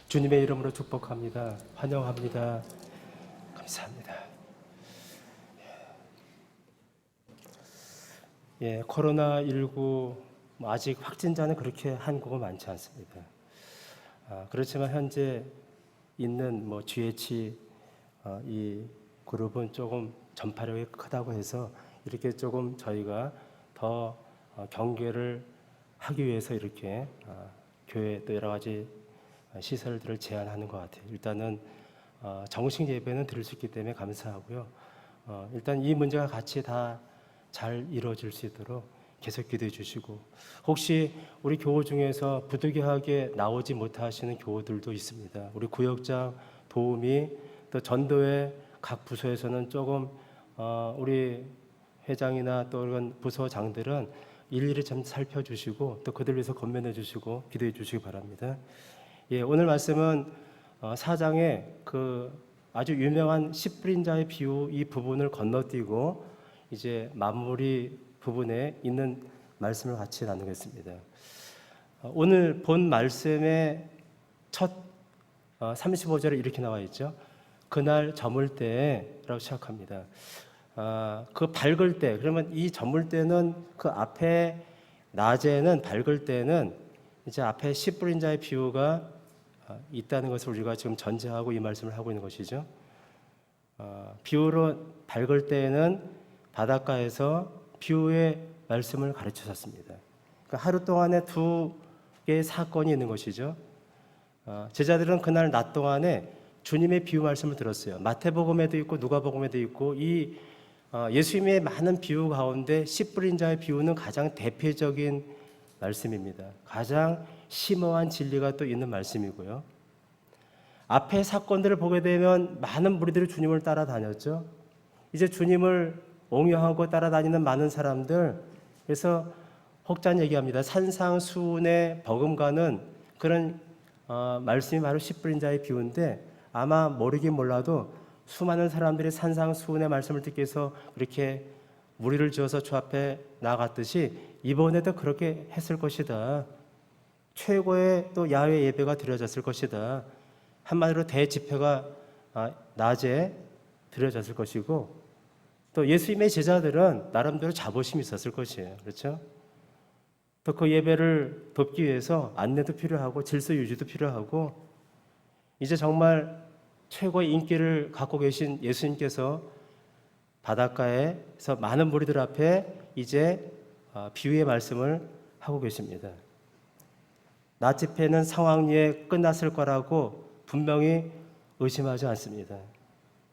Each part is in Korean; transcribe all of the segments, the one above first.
주님의 이름으로 축복합니다. 환영합니다. 감사합니다. 코로나19 아직 확진자는 그렇게 한국은 많지 않습니다. 그렇지만 현재 있는 GH 이 그룹은 조금 전파력이 크다고 해서 이렇게 조금 저희가 더 경계를 하기 위해서 이렇게 교회 또 여러 가지 시설들을 제한하는 것 같아요. 일단은 정식 예배는 드릴 수 있기 때문에 감사하고요. 일단 이 문제가 같이 다 잘 이루어질 수 있도록 계속 기도해 주시고, 혹시 우리 교우 중에서 부득이하게 나오지 못하시는 교우들도 있습니다. 우리 구역장 도우미 또 전도회 각 부서에서는 조금 우리 회장이나 또 이런 부서장들은 일일이 좀 살펴주시고 또 그들 위해서 건면해 주시고 기도해 주시기 바랍니다. 오늘 말씀은 4장의 그 아주 유명한 씨 뿌린 자의 비유 이 부분을 건너뛰고 이제 마무리 부분에 있는 말씀을 같이 나누겠습니다. 오늘 본 말씀의 첫 35절에 이렇게 나와 있죠. 그날 저물 때라고 시작합니다. 그 밝을 때, 그러면 이 저물 때는 그 앞에 낮에는 밝을 때는 이제 앞에 씨 뿌린 자의 비유가 있다는 것을 우리가 지금 전제하고 이 말씀을 하고 있는 것이죠. 비유로 밝을 때에는 바닷가에서 비유의 말씀을 가르치셨습니다. 그러니까 하루 동안에 두 개의 사건이 있는 것이죠. 제자들은 그날 낮 동안에 주님의 비유 말씀을 들었어요. 마태복음에도 있고 누가복음에도 있고 이 예수님의 많은 비유 가운데 씨 뿌린 자의 비유는 가장 대표적인 말씀입니다. 가장 심오한 진리가 또 있는 말씀이고요. 앞에 사건들을 보게 되면 많은 무리들이 주님을 따라다녔죠. 이제 주님을 옹호하고 따라다니는 많은 사람들, 그래서 혹자는 얘기합니다. 산상수훈에 버금가는 그런 말씀이 바로 씨 뿌린 자의 비유인데, 아마 모르긴 몰라도 수많은 사람들이 산상수훈의 말씀을 듣기 위해서 그렇게 무리를 지어서 주 앞에 나아갔듯이 이번에도 그렇게 했을 것이다. 최고의 또 야외 예배가 드려졌을 것이다. 한마디로 대집회가 낮에 드려졌을 것이고, 또 예수님의 제자들은 나름대로 자부심이 있었을 것이에요. 그렇죠? 또 그 예배를 돕기 위해서 안내도 필요하고 질서 유지도 필요하고, 이제 정말 최고의 인기를 갖고 계신 예수님께서 바닷가에서 많은 무리들 앞에 이제 비유의 말씀을 하고 계십니다. 낮 집회는 상황리에 끝났을 거라고 분명히 의심하지 않습니다.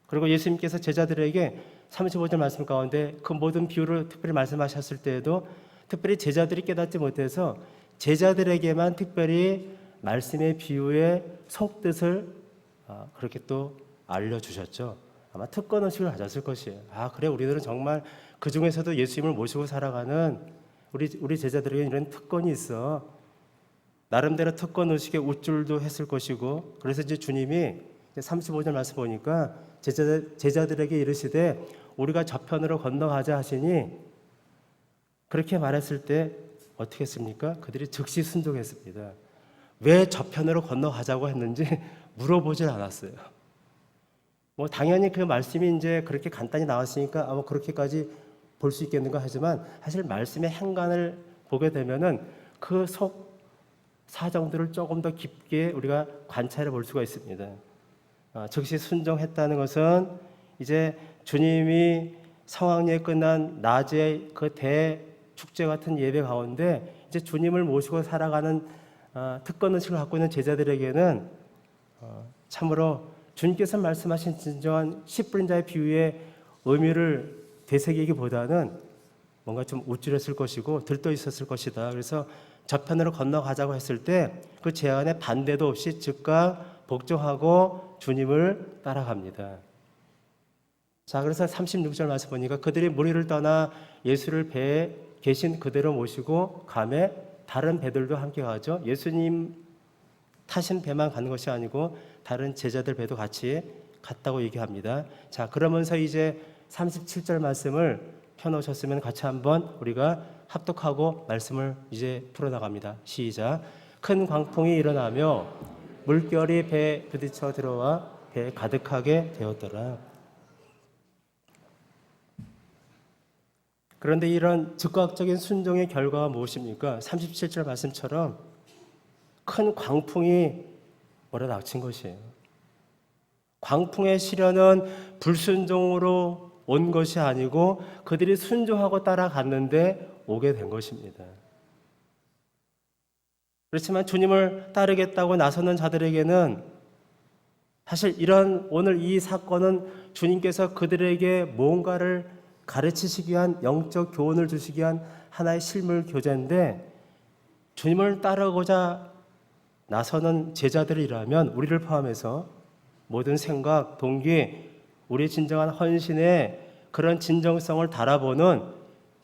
그리고 예수님께서 제자들에게 35절 말씀 가운데 그 모든 비유를 특별히 말씀하셨을 때에도 특별히 제자들이 깨닫지 못해서 제자들에게만 특별히 말씀의 비유의 속뜻을 그렇게 또 알려주셨죠. 아마 특권의식을 가졌을 것이에요. 그래, 우리들은 정말 그 중에서도 예수님을 모시고 살아가는 우리 제자들에게 이런 특권이 있어. 나름대로 특권의식에 우쭐도 했을 것이고, 그래서 이제 주님이 35절 말씀 보니까 제자들에게 이르시되 우리가 저편으로 건너가자 하시니, 그렇게 말했을 때 어떻게 했습니까? 그들이 즉시 순종했습니다. 왜 저편으로 건너가자고 했는지 물어보질 않았어요. 당연히 그 말씀이 이제 그렇게 간단히 나왔으니까 그렇게까지 볼 수 있겠는가 하지만, 사실 말씀의 행간을 보게 되면은 그 속 사정들을 조금 더 깊게 우리가 관찰해 볼 수가 있습니다. 즉시 순종했다는 것은 이제 주님이 상황리에 끝난 낮에 그 대축제 같은 예배 가운데 이제 주님을 모시고 살아가는 특권의식을 갖고 있는 제자들에게는 참으로 주님께서 말씀하신 진정한 씨 뿌린 자의 비유의 의미를 되새기기보다는 뭔가 좀 우쭐했을 것이고 들떠 있었을 것이다. 그래서 저편으로 건너가자고 했을 때 그 제안에 반대도 없이 즉각 복종하고 주님을 따라갑니다. 자, 그래서 36절 말씀 보니까 그들이 무리를 떠나 예수를 배에 계신 그대로 모시고 가매 다른 배들도 함께 가죠. 예수님 타신 배만 가는 것이 아니고 다른 제자들 배도 같이 갔다고 얘기합니다. 자, 그러면서 이제 37절 말씀을 펴놓으셨으면 같이 한번 우리가 합독하고 말씀을 이제 풀어나갑니다. 시작. 큰 광풍이 일어나며 물결이 배에 부딪혀 들어와 배에 가득하게 되었더라. 그런데 이런 즉각적인 순종의 결과가 무엇입니까? 37절 말씀처럼 큰 광풍이 몰아닥친 것이에요. 광풍의 시련은 불순종으로 온 것이 아니고 그들이 순종하고 따라갔는데 오게 된 것입니다. 그렇지만 주님을 따르겠다고 나서는 자들에게는 사실 이런 오늘 이 사건은 주님께서 그들에게 뭔가를 가르치시기 위한 영적 교훈을 주시기 위한 하나의 실물 교재인데, 주님을 따르고자 나서는 제자들이라면 우리를 포함해서 모든 생각, 동기, 우리의 진정한 헌신의 그런 진정성을 달아보는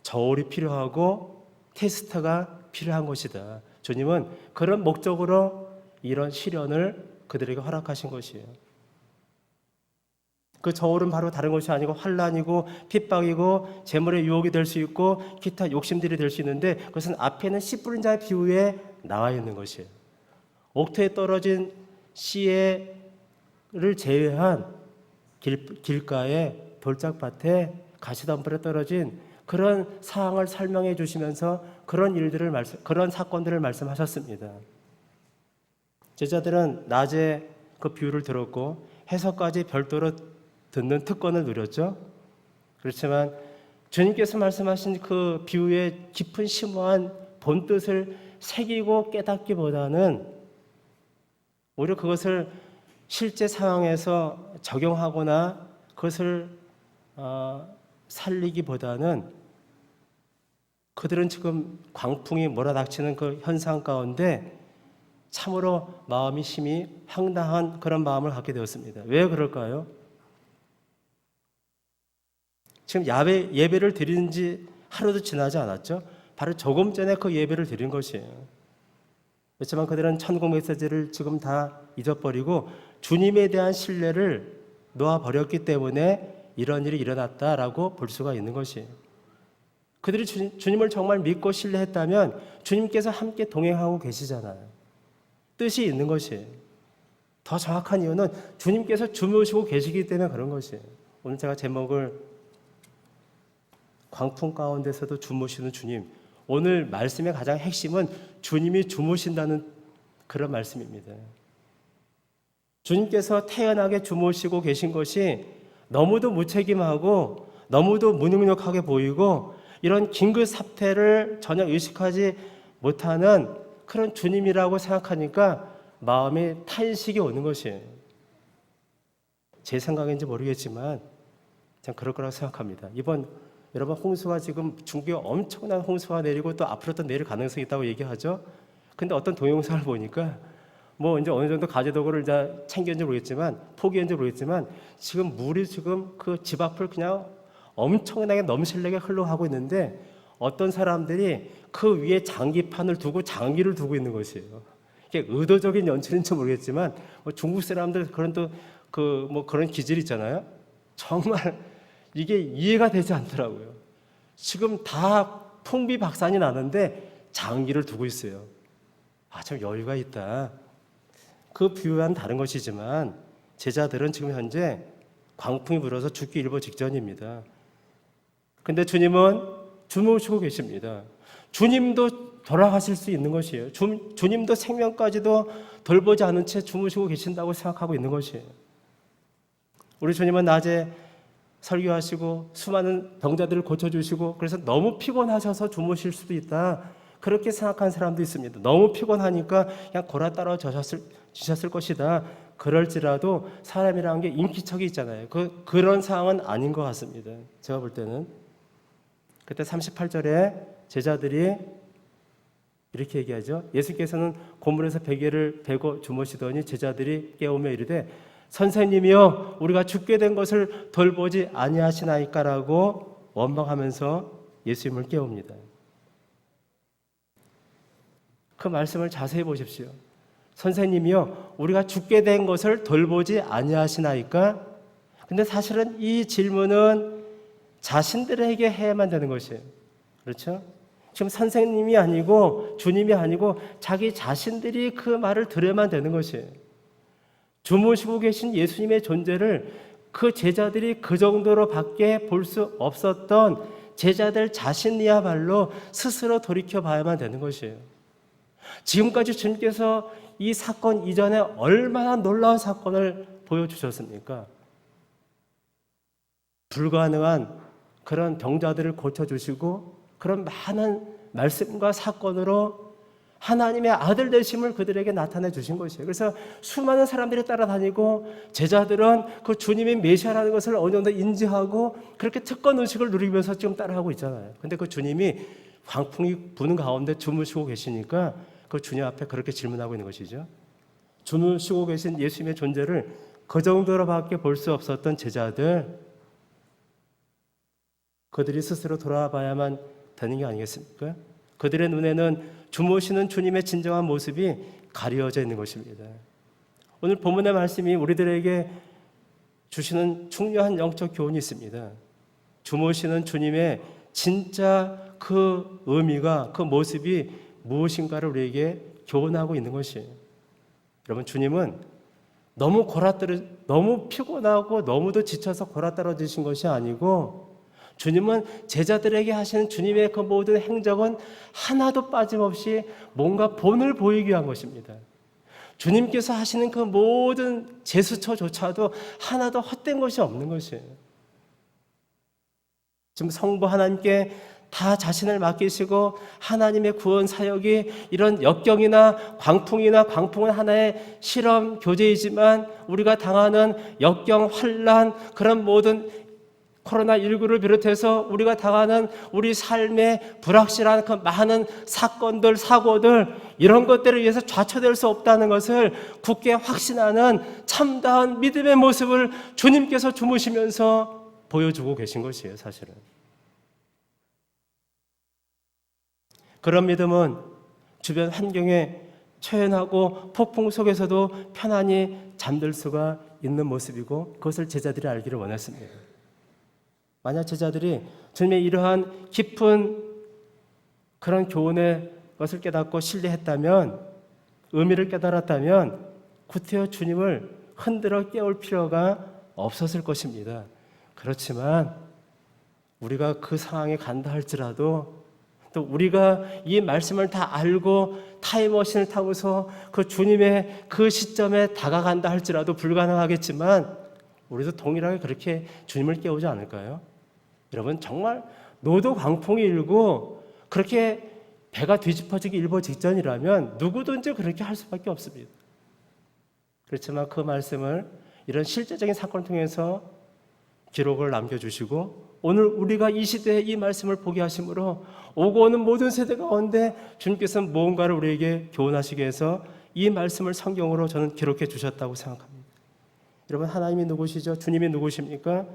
저울이 필요하고 테스트가 필요한 것이다. 주님은 그런 목적으로 이런 시련을 그들에게 허락하신 것이에요. 그 저울은 바로 다른 것이 아니고 환난이고 핍박이고 재물의 유혹이 될 수 있고 기타 욕심들이 될 수 있는데, 그것은 앞에는 씨 뿌린 자의 비유에 나와 있는 것이에요. 옥토에 떨어진 씨를 제외한 길가에 돌짝밭에 가시덤불에 떨어진 그런 상황을 설명해 주시면서 그런 사건들을 말씀하셨습니다. 제자들은 낮에 그 비유를 들었고 해석까지 별도로 듣는 특권을 누렸죠. 그렇지만 주님께서 말씀하신 그 비유의 깊은 심오한 본뜻을 새기고 깨닫기보다는 오히려 그것을 실제 상황에서 적용하거나 그것을 살리기보다는 그들은 지금 광풍이 몰아닥치는 그 현상 가운데 참으로 마음이 심히 황당한 그런 마음을 갖게 되었습니다. 왜 그럴까요? 지금 예배를 드린 지 하루도 지나지 않았죠. 바로 조금 전에 그 예배를 드린 것이에요. 그렇지만 그들은 천국 메시지를 지금 다 잊어버리고 주님에 대한 신뢰를 놓아버렸기 때문에 이런 일이 일어났다라고 볼 수가 있는 것이에요. 그들이 주님을 정말 믿고 신뢰했다면 주님께서 함께 동행하고 계시잖아요. 뜻이 있는 것이에요. 더 정확한 이유는 주님께서 주무시고 계시기 때문에 그런 것이에요. 오늘 제가 제목을 광풍 가운데서도 주무시는 주님, 오늘 말씀의 가장 핵심은 주님이 주무신다는 그런 말씀입니다. 주님께서 태연하게 주무시고 계신 것이 너무도 무책임하고 너무도 무능력하게 보이고 이런 긴급 사태를 전혀 의식하지 못하는 그런 주님이라고 생각하니까 마음에 탄식이 오는 것이에요. 제 생각인지 모르겠지만 전 그럴 거라고 생각합니다. 이번 여러분 홍수가 지금 중국에 엄청난 홍수가 내리고 또 앞으로 또 내릴 가능성이 있다고 얘기하죠. 근데 어떤 동영상을 보니까 뭐 이제 어느 정도 가재도구를 이제 챙겼는지 모르겠지만 포기했는지 모르겠지만 지금 물이 지금 그 집 앞을 그냥 엄청나게 넘실나게 흘러가고 있는데 어떤 사람들이 그 위에 장기판을 두고 장기를 두고 있는 것이에요. 이게 의도적인 연출인지 모르겠지만 뭐 중국 사람들 그런 또 그 뭐 그런 기질이 있잖아요. 정말 이게 이해가 되지 않더라고요. 지금 다 풍비박산이 나는데 장기를 두고 있어요. 아, 참 여유가 있다. 그 비유와는 다른 것이지만 제자들은 지금 현재 광풍이 불어서 죽기 일보 직전입니다. 근데 주님은 주무시고 계십니다. 주님도 돌아가실 수 있는 것이에요. 주님도 생명까지도 돌보지 않은 채 주무시고 계신다고 생각하고 있는 것이에요. 우리 주님은 낮에 설교하시고 수많은 병자들을 고쳐주시고 그래서 너무 피곤하셔서 주무실 수도 있다. 그렇게 생각하는 사람도 있습니다. 너무 피곤하니까 그냥 골아 따라 주셨을 것이다. 그럴지라도 사람이라는 게 인기척이 있잖아요. 그런 상황은 아닌 것 같습니다. 제가 볼 때는. 그때 38절에 제자들이 이렇게 얘기하죠. 예수께서는 고물에서 베개를 베고 주무시더니 제자들이 깨우며 이르되 선생님이여 우리가 죽게 된 것을 돌보지 아니하시나이까라고 원망하면서 예수님을 깨웁니다. 그 말씀을 자세히 보십시오. 선생님이여 우리가 죽게 된 것을 돌보지 아니하시나이까? 근데 사실은 이 질문은 자신들에게 해야만 되는 것이에요. 그렇죠? 지금 선생님이 아니고 주님이 아니고 자기 자신들이 그 말을 들어야만 되는 것이에요. 주무시고 계신 예수님의 존재를 그 제자들이 그 정도로 밖에 볼 수 없었던 제자들 자신이야말로 스스로 돌이켜 봐야만 되는 것이에요. 지금까지 주님께서 이 사건 이전에 얼마나 놀라운 사건을 보여주셨습니까? 불가능한 그런 병자들을 고쳐주시고 그런 많은 말씀과 사건으로 하나님의 아들 되심을 그들에게 나타내 주신 것이에요. 그래서 수많은 사람들이 따라다니고 제자들은 그 주님이 메시아라는 것을 어느 정도 인지하고 그렇게 특권 의식을 누리면서 지금 따라하고 있잖아요. 근데 그 주님이 광풍이 부는 가운데 주무시고 계시니까 그 주님 앞에 그렇게 질문하고 있는 것이죠. 주무시고 계신 예수님의 존재를 그 정도로밖에 볼 수 없었던 제자들, 그들이 스스로 돌아봐야만 되는 게 아니겠습니까? 그들의 눈에는 주무시는 주님의 진정한 모습이 가려져 있는 것입니다. 오늘 본문의 말씀이 우리들에게 주시는 중요한 영적 교훈이 있습니다. 주무시는 주님의 진짜 그 의미가, 그 모습이 무엇인가를 우리에게 교훈하고 있는 것이에요. 여러분, 주님은 너무 피곤하고 너무도 지쳐서 골아떨어지신 것이 아니고, 주님은 제자들에게 하시는 주님의 그 모든 행적은 하나도 빠짐없이 뭔가 본을 보이기 위한 것입니다. 주님께서 하시는 그 모든 제스처조차도 하나도 헛된 것이 없는 것이에요. 지금 성부 하나님께 다 자신을 맡기시고 하나님의 구원 사역이 이런 역경이나 광풍은 하나의 실험 교제이지만 우리가 당하는 역경, 환난, 그런 모든 코로나19를 비롯해서 우리가 당하는 우리 삶의 불확실한 그 많은 사건들, 사고들, 이런 것들을 위해서 좌초될 수 없다는 것을 굳게 확신하는 참다운 믿음의 모습을 주님께서 주무시면서 보여주고 계신 것이에요, 사실은. 그런 믿음은 주변 환경에 처연하고 폭풍 속에서도 편안히 잠들 수가 있는 모습이고, 그것을 제자들이 알기를 원했습니다. 만약 제자들이 주님의 이러한 깊은 그런 교훈의 것을 깨닫고 신뢰했다면, 의미를 깨달았다면 구태여 주님을 흔들어 깨울 필요가 없었을 것입니다. 그렇지만 우리가 그 상황에 간다 할지라도, 또 우리가 이 말씀을 다 알고 타임머신을 타고서 그 주님의 그 시점에 다가간다 할지라도 불가능하겠지만, 우리도 동일하게 그렇게 주님을 깨우지 않을까요? 여러분, 정말 노도 광풍이 일고 그렇게 배가 뒤집어지기 일보 직전이라면 누구든지 그렇게 할 수밖에 없습니다. 그렇지만 그 말씀을 이런 실제적인 사건을 통해서 기록을 남겨주시고, 오늘 우리가 이 시대에 이 말씀을 보게 하심으로 오고 오는 모든 세대 가운데 주님께서는 무언가를 우리에게 교훈하시기 위해서 이 말씀을 성경으로 저는 기록해 주셨다고 생각합니다. 여러분, 하나님이 누구시죠? 주님이 누구십니까?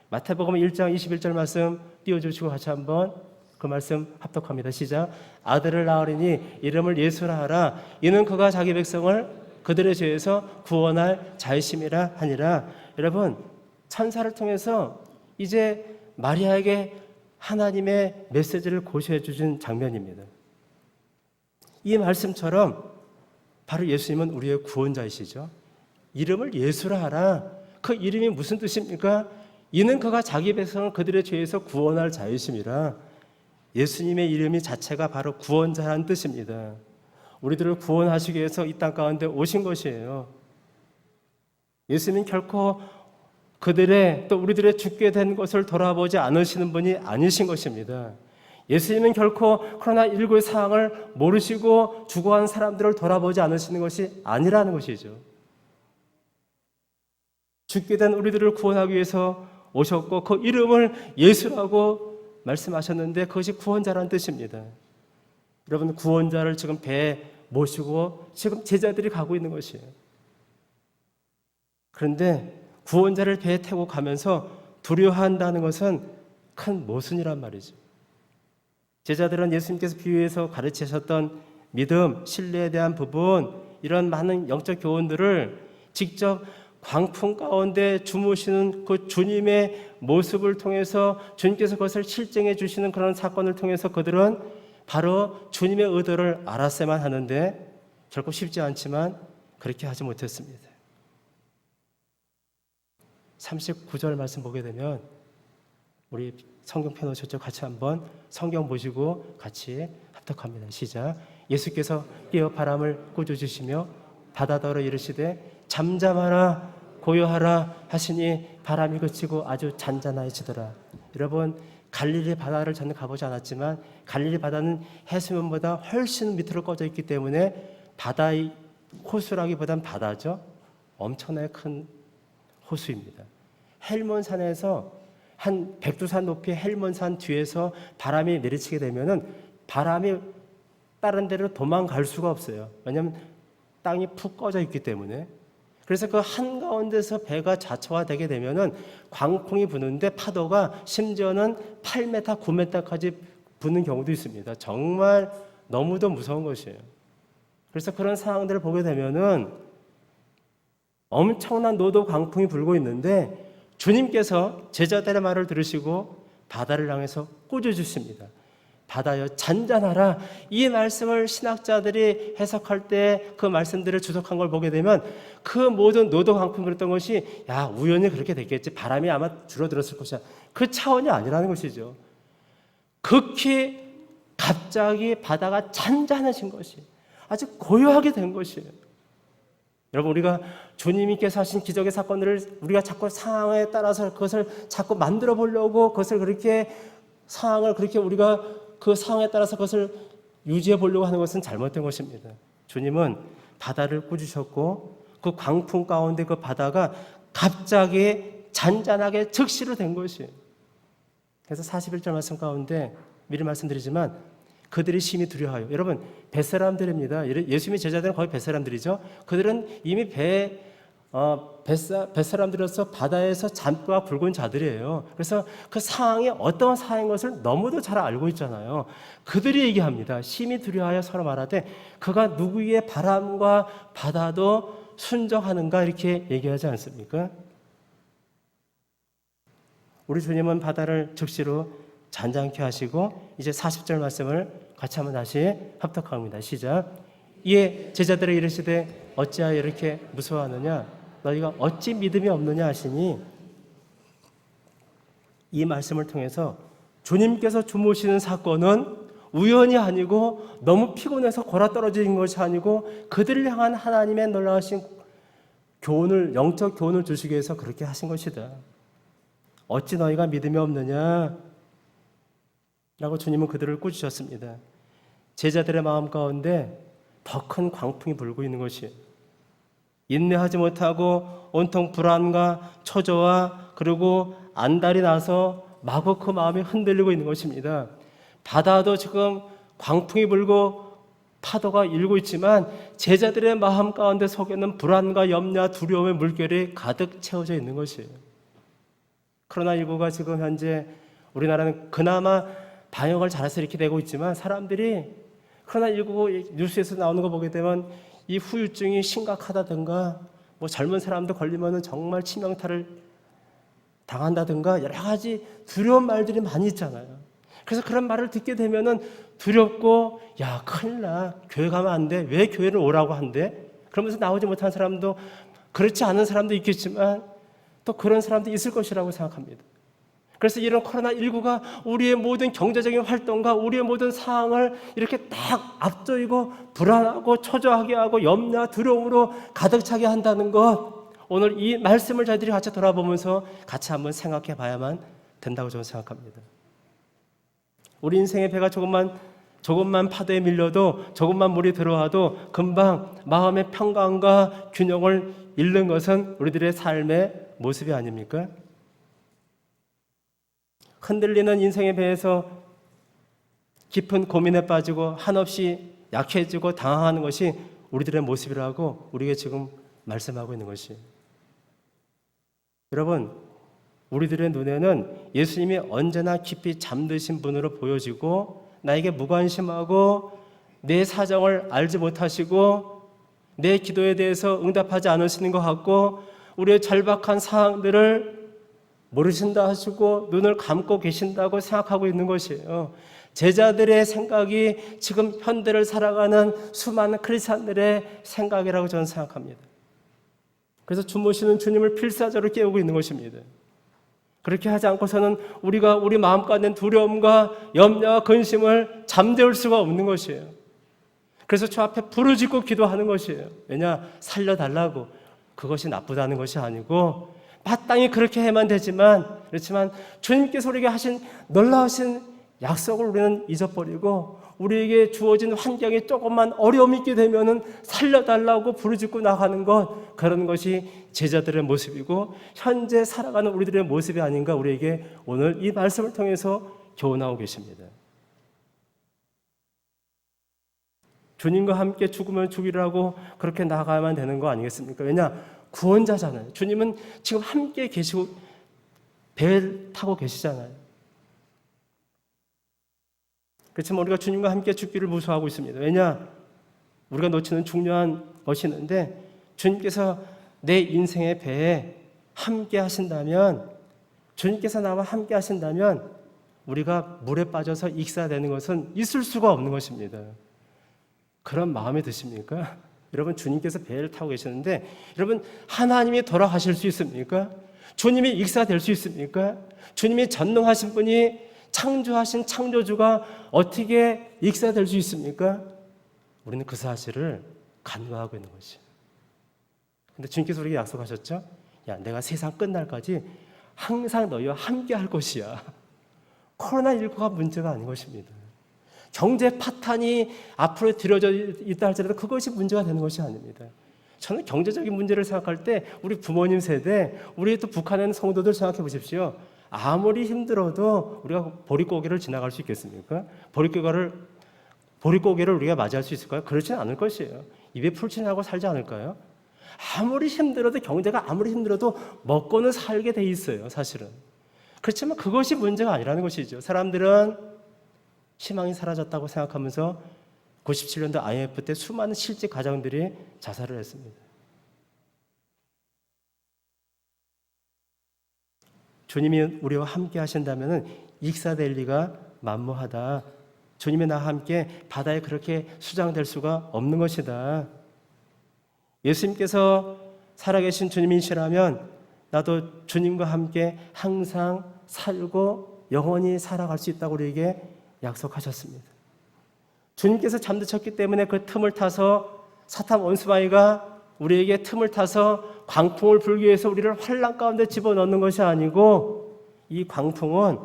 마태복음 1장 21절 말씀 띄워주시고 같이 한번 그 말씀 합독합니다. 시작. 아들을 낳으리니 이름을 예수라 하라. 이는 그가 자기 백성을 그들의 죄에서 구원할 자이심이라 하니라. 여러분, 천사를 통해서 이제 마리아에게 하나님의 메시지를 고시해 주신 장면입니다. 이 말씀처럼 바로 예수님은 우리의 구원자이시죠. 이름을 예수라 하라. 그 이름이 무슨 뜻입니까? 이는 그가 자기 백성을 그들의 죄에서 구원할 자이심이라. 예수님의 이름이 자체가 바로 구원자라는 뜻입니다. 우리들을 구원하시기 위해서 이 땅 가운데 오신 것이에요. 예수님은 결코 그들의 또 우리들의 죽게 된 것을 돌아보지 않으시는 분이 아니신 것입니다. 예수님은 결코 코로나19의 상황을 모르시고 죽어간 사람들을 돌아보지 않으시는 것이 아니라는 것이죠. 죽게 된 우리들을 구원하기 위해서 오셨고 그 이름을 예수라고 말씀하셨는데 그것이 구원자라는 뜻입니다. 여러분, 구원자를 지금 배에 모시고 지금 제자들이 가고 있는 것이에요. 그런데 구원자를 배에 태우고 가면서 두려워한다는 것은 큰 모순이란 말이죠. 제자들은 예수님께서 비유해서 가르치셨던 믿음, 신뢰에 대한 부분, 이런 많은 영적 교훈들을 직접 광풍 가운데 주무시는 그 주님의 모습을 통해서 주님께서 그것을 실증해 주시는 그런 사건을 통해서 그들은 바로 주님의 의도를 알았어야만 하는데 결코 쉽지 않지만 그렇게 하지 못했습니다. 39절 말씀 보게 되면 우리 성경 펴놓으셨죠? 같이 한번 성경 보시고 같이 합독합니다. 시작. 예수께서 뛰어 바람을 꾸짖으시며 바다더러 이르시되 잠잠하라 고요하라 하시니 바람이 그치고 아주 잔잔해지더라. 여러분, 갈릴리 바다를 저는 가보지 않았지만 갈릴리 바다는 해수면보다 훨씬 밑으로 꺼져 있기 때문에 바다의 호수라기보단 바다죠. 엄청나게 큰 호수입니다. 헬몬산에서 한 백두산 높이 헬몬산 뒤에서 바람이 내리치게 되면은 바람이 다른 데로 도망갈 수가 없어요. 왜냐하면 땅이 푹 꺼져 있기 때문에. 그래서 그 한가운데서 배가 좌초화되게 되면은 광풍이 부는데 파도가 심지어는 8m, 9m까지 부는 경우도 있습니다. 정말 너무도 무서운 것이에요. 그래서 그런 상황들을 보게 되면은 엄청난 노도 광풍이 불고 있는데 주님께서 제자들의 말을 들으시고 바다를 향해서 꾸짖으십니다. 바다여 잔잔하라. 이 말씀을 신학자들이 해석할 때 그 말씀들을 주석한 걸 보게 되면 그 모든 노도 광풍이 불었던 것이 야 우연히 그렇게 됐겠지. 바람이 아마 줄어들었을 것이야. 그 차원이 아니라는 것이죠. 극히 갑자기 바다가 잔잔해진 것이 아주 고요하게 된 것이에요. 여러분, 우리가 주님께서 하신 기적의 사건들을 우리가 자꾸 상황에 따라서 그것을 자꾸 만들어 보려고 그것을 그렇게 상황을 그렇게 우리가 그 상황에 따라서 그것을 유지해 보려고 하는 것은 잘못된 것입니다. 주님은 바다를 꾸짖으셨고 그 광풍 가운데 그 바다가 갑자기 잔잔하게 즉시로 된 것이에요. 그래서 41절 말씀 가운데 미리 말씀드리지만 그들이 심히 두려워하여. 여러분, 뱃사람들입니다. 예수님의 제자들은 거의 뱃사람들이죠. 그들은 이미 뱃사람들로서 바다에서 잠과 굵은 자들이에요. 그래서 그 상황이 어떤 상황인 것을 너무도 잘 알고 있잖아요. 그들이 얘기합니다. 심히 두려워하여 서로 말하되 그가 누구의 바람과 바다도 순종하는가 이렇게 얘기하지 않습니까? 우리 주님은 바다를 즉시로 잔잔케 하시고 이제 40절 말씀을 같이 한번 다시 합독합니다. 시작. 이에 제자들이 이르시되 어찌하여 이렇게 무서워하느냐 너희가 어찌 믿음이 없느냐 하시니 이 말씀을 통해서 주님께서 주무시는 사건은 우연이 아니고 너무 피곤해서 골아떨어진 것이 아니고 그들을 향한 하나님의 놀라우신 교훈을 영적 교훈을 주시기 위해서 그렇게 하신 것이다. 어찌 너희가 믿음이 없느냐 라고 주님은 그들을 꾸짖으셨습니다. 제자들의 마음 가운데 더 큰 광풍이 불고 있는 것이에요. 인내하지 못하고 온통 불안과 초조와 그리고 안달이 나서 마구 그 마음이 흔들리고 있는 것입니다. 바다도 지금 광풍이 불고 파도가 일고 있지만 제자들의 마음 가운데 속에는 불안과 염려, 두려움의 물결이 가득 채워져 있는 것이에요. 코로나19가 지금 현재 우리나라는 그나마 방역을 잘해서 이렇게 되고 있지만 사람들이 코로나19 뉴스에서 나오는 거 보게 되면 이 후유증이 심각하다든가 뭐 젊은 사람도 걸리면 정말 치명타를 당한다든가 여러 가지 두려운 말들이 많이 있잖아요. 그래서 그런 말을 듣게 되면은 두렵고 야 큰일 나 교회 가면 안 돼 왜 교회를 오라고 한대 그러면서 나오지 못한 사람도 그렇지 않은 사람도 있겠지만 또 그런 사람도 있을 것이라고 생각합니다. 그래서 이런 코로나19가 우리의 모든 경제적인 활동과 우리의 모든 상황을 이렇게 딱 앞조이고 불안하고 초조하게 하고 염려, 두려움으로 가득 차게 한다는 것, 오늘 이 말씀을 저희들이 같이 돌아보면서 같이 한번 생각해 봐야만 된다고 저는 생각합니다. 우리 인생의 배가 조금만 파도에 밀려도 조금만 물이 들어와도 금방 마음의 평강과 균형을 잃는 것은 우리들의 삶의 모습이 아닙니까? 흔들리는 인생의 배에서 깊은 고민에 빠지고 한없이 약해지고 당황하는 것이 우리들의 모습이라고 우리에게 지금 말씀하고 있는 것이. 여러분, 우리들의 눈에는 예수님이 언제나 깊이 잠드신 분으로 보여지고 나에게 무관심하고 내 사정을 알지 못하시고 내 기도에 대해서 응답하지 않으시는 것 같고 우리의 절박한 상황들을 모르신다 하시고 눈을 감고 계신다고 생각하고 있는 것이에요. 제자들의 생각이 지금 현대를 살아가는 수많은 크리스찬들의 생각이라고 저는 생각합니다. 그래서 주무시는 주님을 필사적으로 깨우고 있는 것입니다. 그렇게 하지 않고서는 우리가 우리 마음 가운데 두려움과 염려와 근심을 잠재울 수가 없는 것이에요. 그래서 주 앞에 부르짖고 기도하는 것이에요. 왜냐? 살려달라고. 그것이 나쁘다는 것이 아니고 마땅히 그렇게 해야만 되지만, 그렇지만 주님께서 우리에게 하신 놀라우신 약속을 우리는 잊어버리고 우리에게 주어진 환경이 조금만 어려움이 있게 되면은 살려달라고 부르짖고 나가는 것, 그런 것이 제자들의 모습이고 현재 살아가는 우리들의 모습이 아닌가, 우리에게 오늘 이 말씀을 통해서 교훈하고 계십니다. 주님과 함께 죽으면 죽이라고 그렇게 나가야만 되는 거 아니겠습니까? 왜냐? 구원자잖아요. 주님은 지금 함께 계시고 배를 타고 계시잖아요. 그렇지만 우리가 주님과 함께 죽기를 무서워하고 있습니다. 왜냐? 우리가 놓치는 중요한 것이 있는데, 주님께서 내 인생의 배에 함께 하신다면, 주님께서 나와 함께 하신다면 우리가 물에 빠져서 익사되는 것은 있을 수가 없는 것입니다. 그런 마음이 드십니까? 여러분, 주님께서 배를 타고 계시는데 여러분, 하나님이 돌아가실 수 있습니까? 주님이 익사될 수 있습니까? 주님이 전능하신 분이, 창조하신 창조주가 어떻게 익사될 수 있습니까? 우리는 그 사실을 간과하고 있는 것이에요. 근데 주님께서 우리에게 약속하셨죠? 야, 내가 세상 끝날까지 항상 너희와 함께 할 것이야. 코로나19가 문제가 아닌 것입니다. 경제 파탄이 앞으로 들여져 있다 할지라도 그것이 문제가 되는 것이 아닙니다. 저는 경제적인 문제를 생각할 때 우리 부모님 세대, 우리 또 북한에 있는 성도들 생각해 보십시오. 아무리 힘들어도 우리가 보릿고개를 지나갈 수 있겠습니까? 보릿고개를 우리가 맞이할 수 있을까요? 그렇지는 않을 것이에요. 입에 풀칠하고 살지 않을까요? 아무리 힘들어도, 경제가 아무리 힘들어도 먹고는 살게 돼 있어요, 사실은. 그렇지만 그것이 문제가 아니라는 것이죠. 사람들은 희망이 사라졌다고 생각하면서 97년도 IMF 때 수많은 실직 가정들이 자살을 했습니다. 주님이 우리와 함께 하신다면 익사될 리가 만무하다. 주님이 나와 함께 바다에 그렇게 수장될 수가 없는 것이다. 예수님께서 살아계신 주님이시라면 나도 주님과 함께 항상 살고 영원히 살아갈 수 있다고 우리에게 약속하셨습니다. 주님께서 잠드셨기 때문에 그 틈을 타서 사탄 원수마귀가 우리에게 틈을 타서 광풍을 불기 위해서 우리를 환난 가운데 집어넣는 것이 아니고, 이 광풍은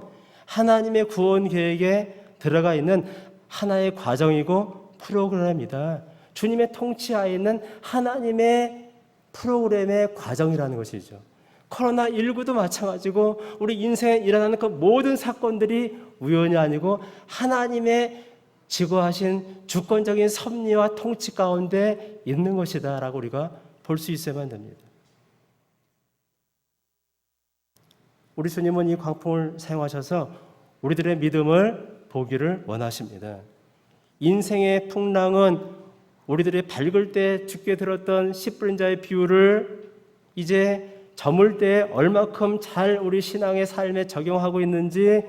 하나님의 구원 계획에 들어가 있는 하나의 과정이고 프로그램이다. 주님의 통치하에 있는 하나님의 프로그램의 과정이라는 것이죠. 코로나19도 마찬가지고 우리 인생에 일어나는 그 모든 사건들이 우연이 아니고 하나님의 지고하신 주권적인 섭리와 통치 가운데 있는 것이다 라고 우리가 볼 수 있어야만 됩니다. 우리 주님은 이 광풍을 사용하셔서 우리들의 믿음을 보기를 원하십니다. 인생의 풍랑은 우리들이 밝을 때 죽게 들었던 씨 뿌린 자의 비유를 이제 저물 때 얼마큼 잘 우리 신앙의 삶에 적용하고 있는지,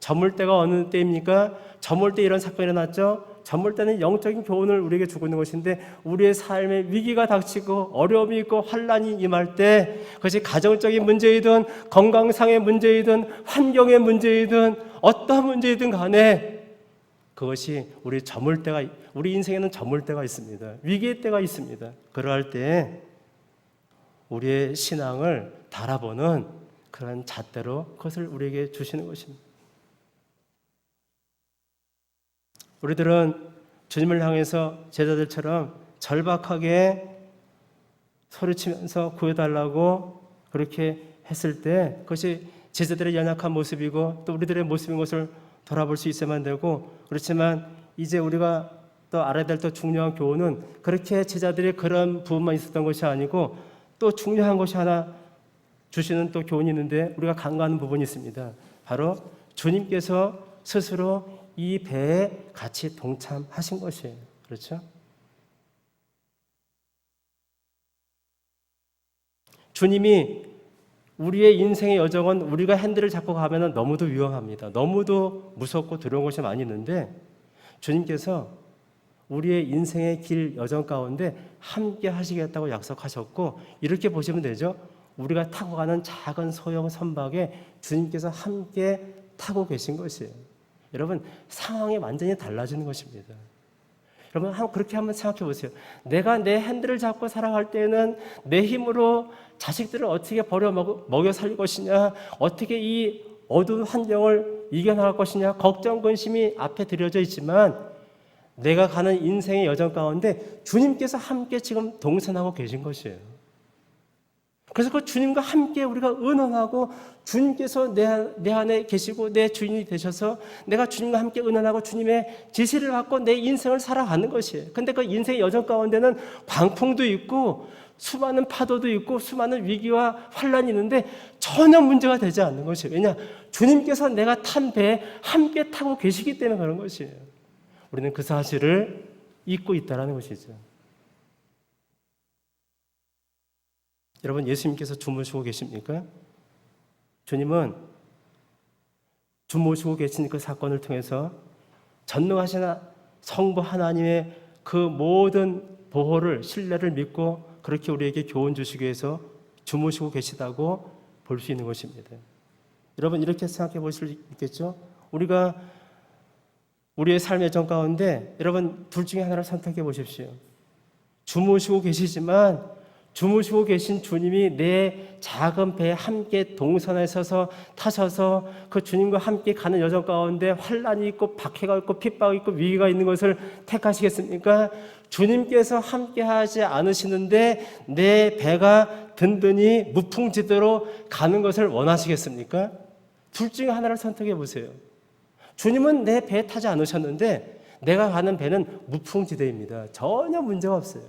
저물 때가 어느 때입니까? 저물 때 이런 사건이 일어났죠. 저물 때는 영적인 교훈을 우리에게 주고 있는 것인데, 우리의 삶에 위기가 닥치고 어려움이 있고 환난이 임할 때, 그것이 가정적인 문제이든 건강상의 문제이든 환경의 문제이든 어떠한 문제이든 간에 그것이 우리 저물 때가, 우리 인생에는 저물 때가 있습니다. 위기의 때가 있습니다. 그러할 때 우리의 신앙을 달아보는 그런 잣대로 그것을 우리에게 주시는 것입니다. 우리들은 주님을 향해서 제자들처럼 절박하게 소리치면서 구해달라고 그렇게 했을 때 그것이 제자들의 연약한 모습이고 또 우리들의 모습인 것을 돌아볼 수 있어야만 되고, 그렇지만 이제 우리가 또 알아야 될 또 중요한 교훈은 그렇게 제자들의 그런 부분만 있었던 것이 아니고 또 중요한 것이 하나 주시는 또 교훈이 있는데, 우리가 간과하는 부분이 있습니다. 바로 주님께서 스스로 이 배에 같이 동참하신 것이에요. 그렇죠? 주님이 우리의 인생의 여정은 우리가 핸들을 잡고 가면 너무도 위험합니다. 너무도 무섭고 두려운 것이 많이 있는데, 주님께서 우리의 인생의 길 여정 가운데 함께 하시겠다고 약속하셨고, 이렇게 보시면 되죠. 우리가 타고 가는 작은 소형 선박에 주님께서 함께 타고 계신 것이에요. 여러분, 상황이 완전히 달라지는 것입니다. 여러분, 그렇게 한번 생각해 보세요. 내가 내 핸들을 잡고 살아갈 때는 내 힘으로 자식들을 어떻게 버려 먹여 살릴 것이냐, 어떻게 이 어두운 환경을 이겨나갈 것이냐, 걱정, 근심이 앞에 들여져 있지만, 내가 가는 인생의 여정 가운데 주님께서 함께 지금 동선하고 계신 것이에요. 그래서 그 주님과 함께 우리가 의논하고, 주님께서 내 안에 계시고 내 주인이 되셔서 내가 주님과 함께 의논하고 주님의 지시를 받고 내 인생을 살아가는 것이에요. 근데 그 인생의 여정 가운데는 광풍도 있고 수많은 파도도 있고 수많은 위기와 환란이 있는데 전혀 문제가 되지 않는 것이에요. 왜냐? 주님께서 내가 탄 배에 함께 타고 계시기 때문에 그런 것이에요. 우리는 그 사실을 잊고 있다는 것이죠. 여러분, 예수님께서 주무시고 계십니까? 주님은 주무시고 계신 그 사건을 통해서 전능하신 성부 하나님의 그 모든 보호를, 신뢰를 믿고 그렇게 우리에게 교훈 주시기 위해서 주무시고 계시다고 볼 수 있는 것입니다. 여러분, 이렇게 생각해 보실 수 있겠죠? 우리가 우리의 삶의 정 가운데 여러분 둘 중에 하나를 선택해 보십시오. 주무시고 계시지만 주무시고 계신 주님이 내 작은 배에 함께 동선에 서서 타셔서 그 주님과 함께 가는 여정 가운데 환란이 있고 박해가 있고 핍박이 있고 위기가 있는 것을 택하시겠습니까? 주님께서 함께 하지 않으시는데 내 배가 든든히 무풍지대로 가는 것을 원하시겠습니까? 둘 중에 하나를 선택해 보세요. 주님은 내 배에 타지 않으셨는데 내가 가는 배는 무풍지대입니다. 전혀 문제가 없어요.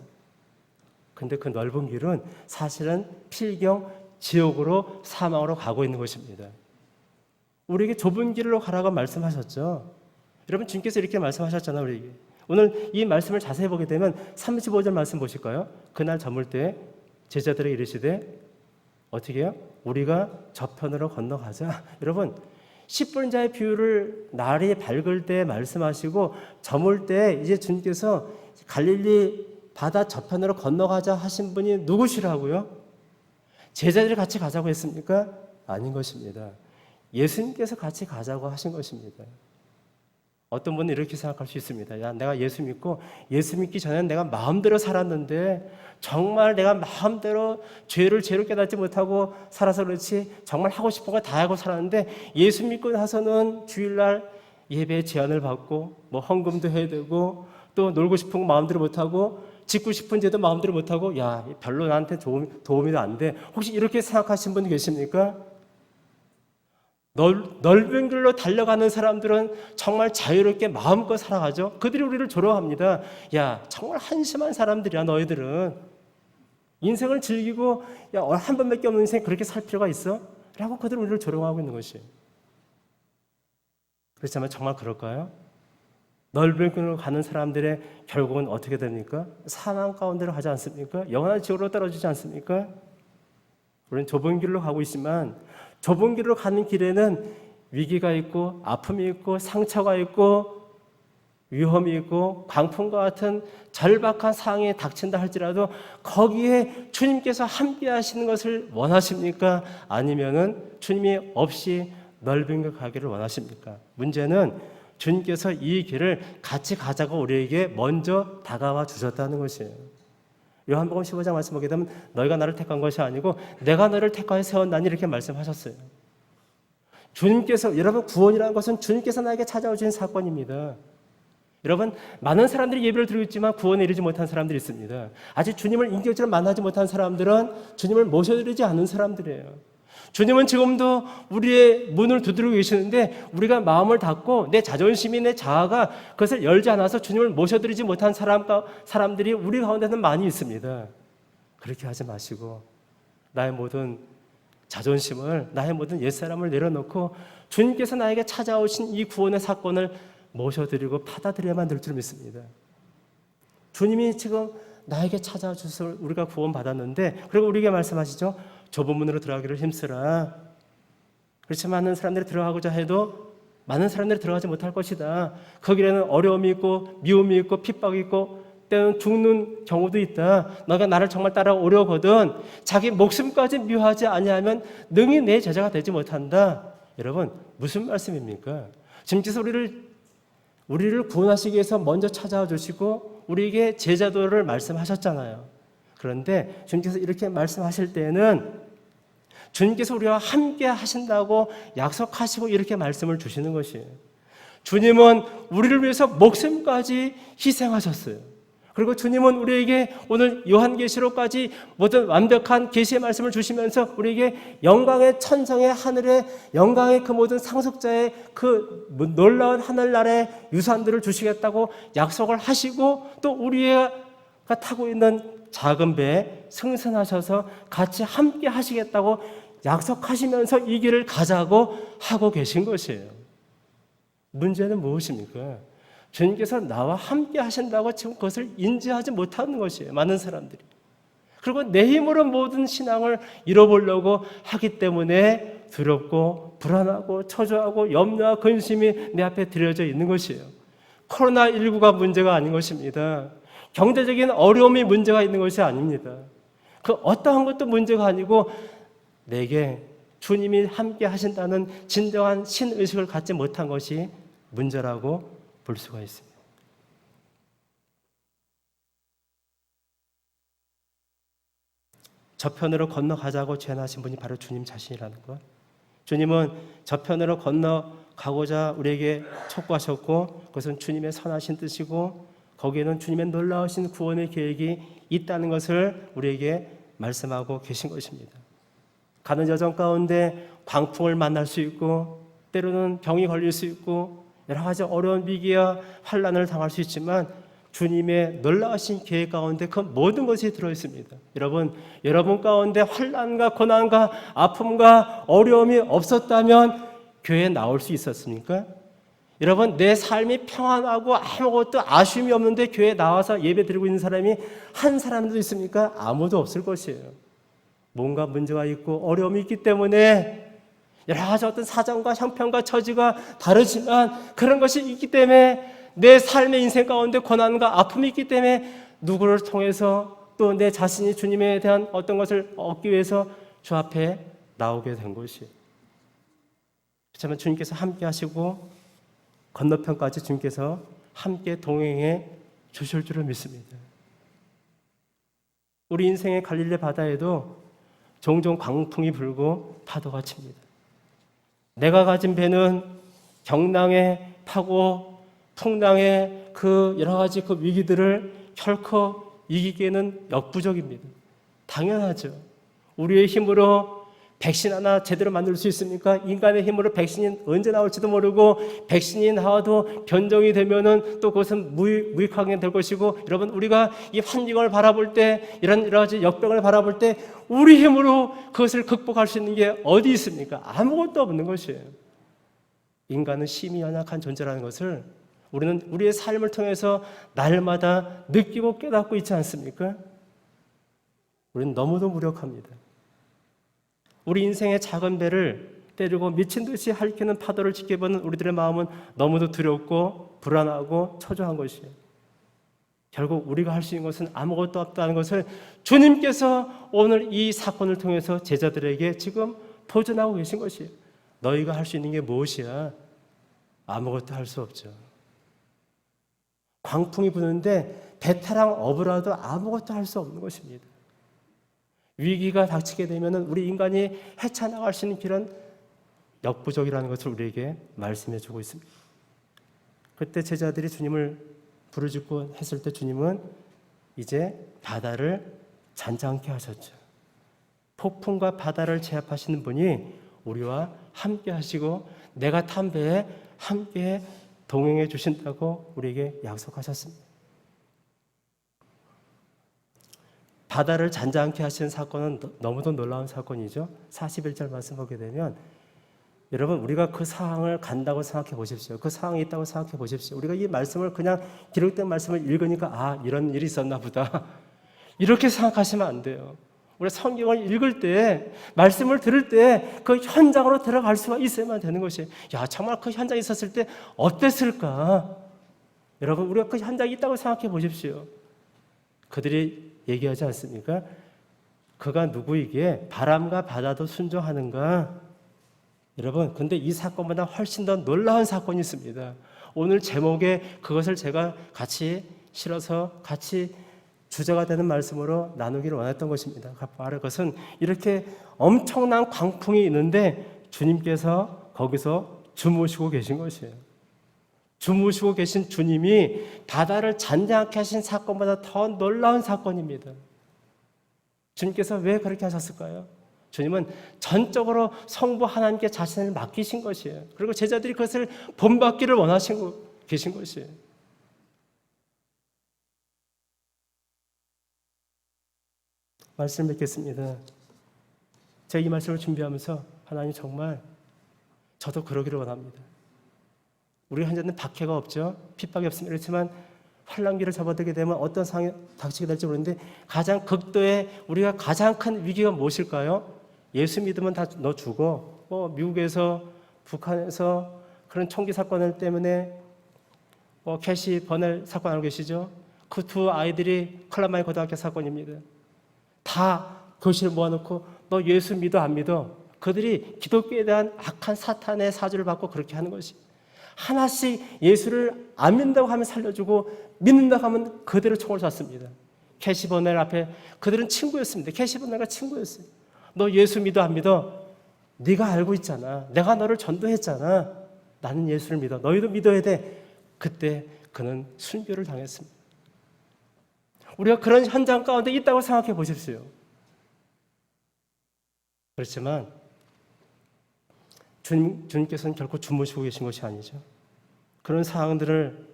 근데 그 넓은 길은 사실은 필경 지옥으로, 사망으로 가고 있는 것입니다. 우리에게 좁은 길로 가라고 말씀하셨죠. 여러분, 주님께서 이렇게 말씀하셨잖아요, 우리에게. 오늘 이 말씀을 자세히 보게 되면 35절 말씀 보실까요? 그날 저물 때 제자들에게 이르시되 어떻게 해요? 우리가 저편으로 건너가자. 여러분, 10분자의 비유를 날이 밝을 때 말씀하시고 저물 때 이제 주님께서 갈릴리 바다 저편으로 건너가자 하신 분이 누구시라고요? 제자들이 같이 가자고 했습니까? 아닌 것입니다. 예수님께서 같이 가자고 하신 것입니다. 어떤 분은 이렇게 생각할 수 있습니다. 야, 내가 예수 믿고 예수 믿기 전에는 내가 마음대로 살았는데 정말 내가 마음대로 죄를 죄로 깨닫지 못하고 살아서 그렇지 정말 하고 싶은 거 다 하고 살았는데 예수 믿고 나서는 주일날 예배 제한을 받고 뭐 헌금도 해야 되고 또 놀고 싶은 거 마음대로 못하고 짓고 싶은 죄도 마음대로 못하고 야, 별로 나한테 도움이 안 돼. 혹시 이렇게 생각하신 분 계십니까? 넓은 길로 달려가는 사람들은 정말 자유롭게 마음껏 살아가죠. 그들이 우리를 조롱합니다. 야, 정말 한심한 사람들이야 너희들은. 인생을 즐기고 야, 한 번밖에 없는 인생 그렇게 살 필요가 있어? 라고 그들은 우리를 조롱하고 있는 것이에요. 그렇지만 정말 그럴까요? 넓은 길로 가는 사람들의 결국은 어떻게 됩니까? 사망 가운데로 가지 않습니까? 영원한 지옥으로 떨어지지 않습니까? 우리는 좁은 길로 가고 있지만 좁은 길로 가는 길에는 위기가 있고 아픔이 있고 상처가 있고 위험이 있고 광풍과 같은 절박한 상황이 닥친다 할지라도 거기에 주님께서 함께 하시는 것을 원하십니까? 아니면은 주님이 없이 넓은 길 가기를 원하십니까? 문제는 주님께서 이 길을 같이 가자고 우리에게 먼저 다가와 주셨다는 것이에요. 요한복음 15장 말씀 보게 되면 너희가 나를 택한 것이 아니고 내가 너를 택하여 세웠나니 이렇게 말씀하셨어요. 주님께서, 여러분, 구원이라는 것은 주님께서 나에게 찾아오신 사건입니다. 여러분, 많은 사람들이 예배를 드리고 있지만 구원에 이르지 못한 사람들이 있습니다. 아직 주님을 인격적으로 만나지 못한 사람들은 주님을 모셔드리지 않은 사람들이에요. 주님은 지금도 우리의 문을 두드리고 계시는데 우리가 마음을 닫고 내 자존심이, 내 자아가 그것을 열지 않아서 주님을 모셔드리지 못한 사람들이 우리 가운데는 많이 있습니다. 그렇게 하지 마시고 나의 모든 자존심을, 나의 모든 옛사람을 내려놓고 주님께서 나에게 찾아오신 이 구원의 사건을 모셔드리고 받아들여야만 될 줄 믿습니다. 주님이 지금 나에게 찾아와 주셔서 우리가 구원받았는데, 그리고 우리에게 말씀하시죠. 좁은 문으로 들어가기를 힘쓰라. 그렇지, 많은 사람들이 들어가고자 해도 많은 사람들이 들어가지 못할 것이다. 거기에는 어려움이 있고 미움이 있고 핍박이 있고 때는 죽는 경우도 있다. 너가 나를 정말 따라오려거든 자기 목숨까지 미워하지 아니하면 능히 내 제자가 되지 못한다. 여러분 무슨 말씀입니까? 주님께서 우리를 구원하시기 위해서 먼저 찾아와 주시고 우리에게 제자도를 말씀하셨잖아요. 그런데 주님께서 이렇게 말씀하실 때는 주님께서 우리와 함께 하신다고 약속하시고 이렇게 말씀을 주시는 것이에요. 주님은 우리를 위해서 목숨까지 희생하셨어요. 그리고 주님은 우리에게 오늘 요한계시록까지 모든 완벽한 계시의 말씀을 주시면서 우리에게 영광의 천성의 하늘의 영광의 그 모든 상속자의 그 놀라운 하늘나라의 유산들을 주시겠다고 약속을 하시고 또 우리가 타고 있는 작은 배에 승선하셔서 같이 함께 하시겠다고 약속하시면서 이 길을 가자고 하고 계신 것이에요. 문제는 무엇입니까? 주님께서 나와 함께 하신다고 지금 그것을 인지하지 못하는 것이에요. 많은 사람들이. 그리고 내 힘으로 모든 신앙을 이뤄보려고 하기 때문에 두렵고 불안하고 초조하고 염려와 근심이 내 앞에 들여져 있는 것이에요. 코로나19가 문제가 아닌 것입니다. 경제적인 어려움이 문제가 있는 것이 아닙니다. 그 어떠한 것도 문제가 아니고 내게 주님이 함께 하신다는 진정한 신의식을 갖지 못한 것이 문제라고 볼 수가 있습니다. 저편으로 건너가자고 제안하신 분이 바로 주님 자신이라는 것. 주님은 저편으로 건너가고자 우리에게 촉구하셨고 그것은 주님의 선하신 뜻이고 거기에는 주님의 놀라우신 구원의 계획이 있다는 것을 우리에게 말씀하고 계신 것입니다. 가는 여정 가운데 광풍을 만날 수 있고 때로는 병이 걸릴 수 있고 여러 가지 어려운 위기와 환난을 당할 수 있지만 주님의 놀라우신 계획 가운데 그 모든 것이 들어있습니다. 여러분 가운데 환난과 고난과 아픔과 어려움이 없었다면 교회에 나올 수 있었습니까? 여러분 내 삶이 평안하고 아무것도 아쉬움이 없는데 교회에 나와서 예배 드리고 있는 사람이 한 사람도 있습니까? 아무도 없을 것이에요. 뭔가 문제가 있고 어려움이 있기 때문에 여러 가지 어떤 사정과 형편과 처지가 다르지만 그런 것이 있기 때문에 내 삶의 인생 가운데 고난과 아픔이 있기 때문에 누구를 통해서 또 내 자신이 주님에 대한 어떤 것을 얻기 위해서 주 앞에 나오게 된 것이에요. 그렇지만 주님께서 함께 하시고 건너편까지 주님께서 함께 동행해 주실 줄을 믿습니다. 우리 인생의 갈릴리 바다에도 종종 광풍이 불고 파도가 칩니다. 내가 가진 배는 경랑의 파고 풍랑의 그 여러 가지 그 위기들을 결코 이기기에는 역부족입니다. 당연하죠. 우리의 힘으로 백신 하나 제대로 만들 수 있습니까? 인간의 힘으로 백신이 언제 나올지도 모르고 백신이 나와도 변종이 되면은 또 그것은 무익하게 될 것이고 여러분 우리가 이 환경을 바라볼 때 이런 여러 가지 역병을 바라볼 때 우리 힘으로 그것을 극복할 수 있는 게 어디 있습니까? 아무것도 없는 것이에요. 인간은 심히 연약한 존재라는 것을 우리는 우리의 삶을 통해서 날마다 느끼고 깨닫고 있지 않습니까? 우리는 너무도 무력합니다. 우리 인생의 작은 배를 때리고 미친 듯이 핥히는 파도를 지켜보는 우리들의 마음은 너무도 두렵고 불안하고 초조한 것이에요. 결국 우리가 할 수 있는 것은 아무것도 없다는 것을 주님께서 오늘 이 사건을 통해서 제자들에게 지금 도전하고 계신 것이에요. 너희가 할 수 있는 게 무엇이야? 아무것도 할 수 없죠. 광풍이 부는데 배타랑 어부라도 아무것도 할 수 없는 것입니다. 위기가 닥치게 되면 우리 인간이 헤쳐나갈 수 있는 길은 역부족이라는 것을 우리에게 말씀해 주고 있습니다. 그때 제자들이 주님을 부르짖고 했을 때 주님은 이제 바다를 잔잔케 하셨죠. 폭풍과 바다를 제압하시는 분이 우리와 함께 하시고 내가 탄 배에 함께 동행해 주신다고 우리에게 약속하셨습니다. 바다를 잔잔케 하시는 사건은 너무도 놀라운 사건이죠. 41절 말씀 보게 되면 여러분 우리가 그 상황을 간다고 생각해 보십시오. 그 상황이 있다고 생각해 보십시오. 우리가 이 말씀을 그냥 기록된 말씀을 읽으니까 아 이런 일이 있었나 보다 이렇게 생각하시면 안 돼요. 우리가 성경을 읽을 때, 말씀을 들을 때 그 현장으로 들어갈 수가 있어야만 되는 것이에요. 야, 정말 그 현장에 있었을 때 어땠을까? 여러분, 우리가 그 현장에 있다고 생각해 보십시오. 그들이 얘기하지 않습니까? 그가 누구이기에 바람과 바다도 순종하는가? 여러분, 근데 이 사건보다 훨씬 더 놀라운 사건이 있습니다. 오늘 제목에 그것을 제가 같이 실어서 같이 주제가 되는 말씀으로 나누기를 원했던 것입니다. 바로 그것은 이렇게 엄청난 광풍이 있는데 주님께서 거기서 주무시고 계신 것이에요. 주무시고 계신 주님이 바다를 잔잔하게 하신 사건보다 더 놀라운 사건입니다. 주님께서 왜 그렇게 하셨을까요? 주님은 전적으로 성부 하나님께 자신을 맡기신 것이에요. 그리고 제자들이 그것을 본받기를 원하신 계신 것이에요. 말씀 뵙겠습니다. 제가 이 말씀을 준비하면서 하나님 정말 저도 그러기를 원합니다. 우리 현재는 박해가 없죠. 핍박이 없습니다. 그렇지만 환란기를 접어들게 되면 어떤 상황이 닥치게 될지 모르는데 가장 극도의 우리가 가장 큰 위기가 무엇일까요? 예수 믿으면 다 너 죽어. 미국에서 북한에서 그런 총기 사건 때문에 캐시 버넬 사건 알고 계시죠? 그 두 아이들이 컬라마이 고등학교 사건입니다. 다 교실을 모아놓고 너 예수 믿어 안 믿어? 그들이 기독교에 대한 악한 사탄의 사주를 받고 그렇게 하는 것이 하나씩 예수를 안 믿는다고 하면 살려주고 믿는다고 하면 그대로 총을 쐈습니다. 캐시 버넬 앞에 그들은 친구였습니다. 캐시 버넬과 친구였어요. 너 예수 믿어 안 믿어? 네가 알고 있잖아. 내가 너를 전도했잖아. 나는 예수를 믿어. 너희도 믿어야 돼. 그때 그는 순교를 당했습니다. 우리가 그런 현장 가운데 있다고 생각해 보십시오. 그렇지만 주님께서는 결코 주무시고 계신 것이 아니죠. 그런 상황들을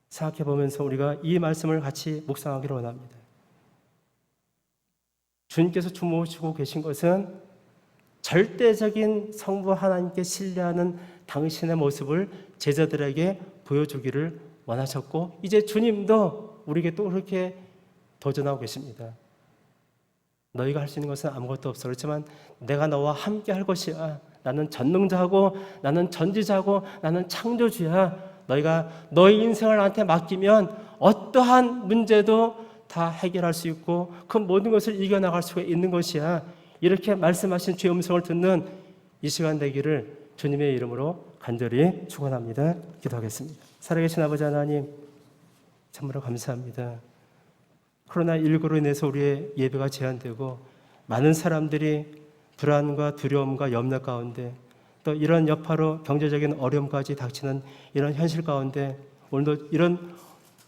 생각해 보면서 우리가 이 말씀을 같이 묵상하기를 원합니다. 주님께서 주무시고 계신 것은 절대적인 성부 하나님께 신뢰하는 당신의 모습을 제자들에게 보여주기를 원하셨고 이제 주님도 우리에게 또 그렇게 도전하고 계십니다. 너희가 할 수 있는 것은 아무것도 없어. 그렇지만 내가 너와 함께 할 것이야. 나는 전능자고 나는 전지자고 나는 창조주야. 너희가 너희 인생을 나한테 맡기면 어떠한 문제도 다 해결할 수 있고 그 모든 것을 이겨나갈 수가 있는 것이야. 이렇게 말씀하신 주의 음성을 듣는 이 시간 되기를 주님의 이름으로 간절히 축원합니다. 기도하겠습니다. 살아계신 아버지 하나님, 참으로 감사합니다. 코로나19로 인해서 우리의 예배가 제한되고 많은 사람들이 불안과 두려움과 염려 가운데 또 이런 여파로 경제적인 어려움까지 닥치는 이런 현실 가운데 오늘도 이런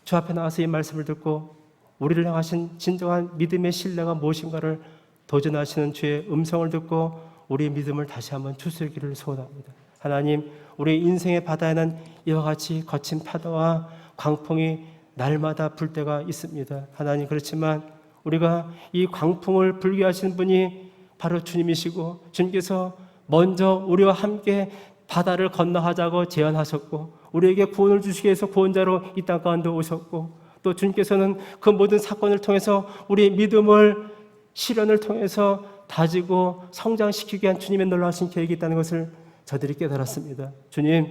주 앞에 나와서 이 말씀을 듣고 우리를 향하신 진정한 믿음의 신뢰가 무엇인가를 도전하시는 주의 음성을 듣고 우리의 믿음을 다시 한번 추스르기를 소원합니다. 하나님, 우리 인생의 바다에는 이와 같이 거친 파도와 광풍이 날마다 불 때가 있습니다. 하나님, 그렇지만 우리가 이 광풍을 불게 하시는 분이 바로 주님이시고 주님께서 먼저 우리와 함께 바다를 건너가자고 제안하셨고 우리에게 구원을 주시기 위해서 구원자로 이 땅 가운데 오셨고 또 주님께서는 그 모든 사건을 통해서 우리의 믿음을 시련을 통해서 다지고 성장시키기 위한 주님의 놀라우신 계획이 있다는 것을 저들이 깨달았습니다. 주님,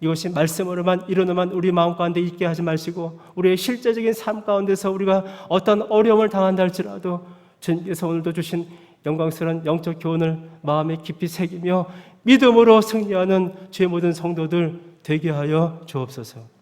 이것이 말씀으로만 이루어만 우리 마음 가운데 있게 하지 마시고 우리의 실제적인 삶 가운데서 우리가 어떤 어려움을 당한다 할지라도 주님께서 오늘도 주신 영광스러운 영적 교훈을 마음에 깊이 새기며 믿음으로 승리하는 주의 모든 성도들 되게 하여 주옵소서.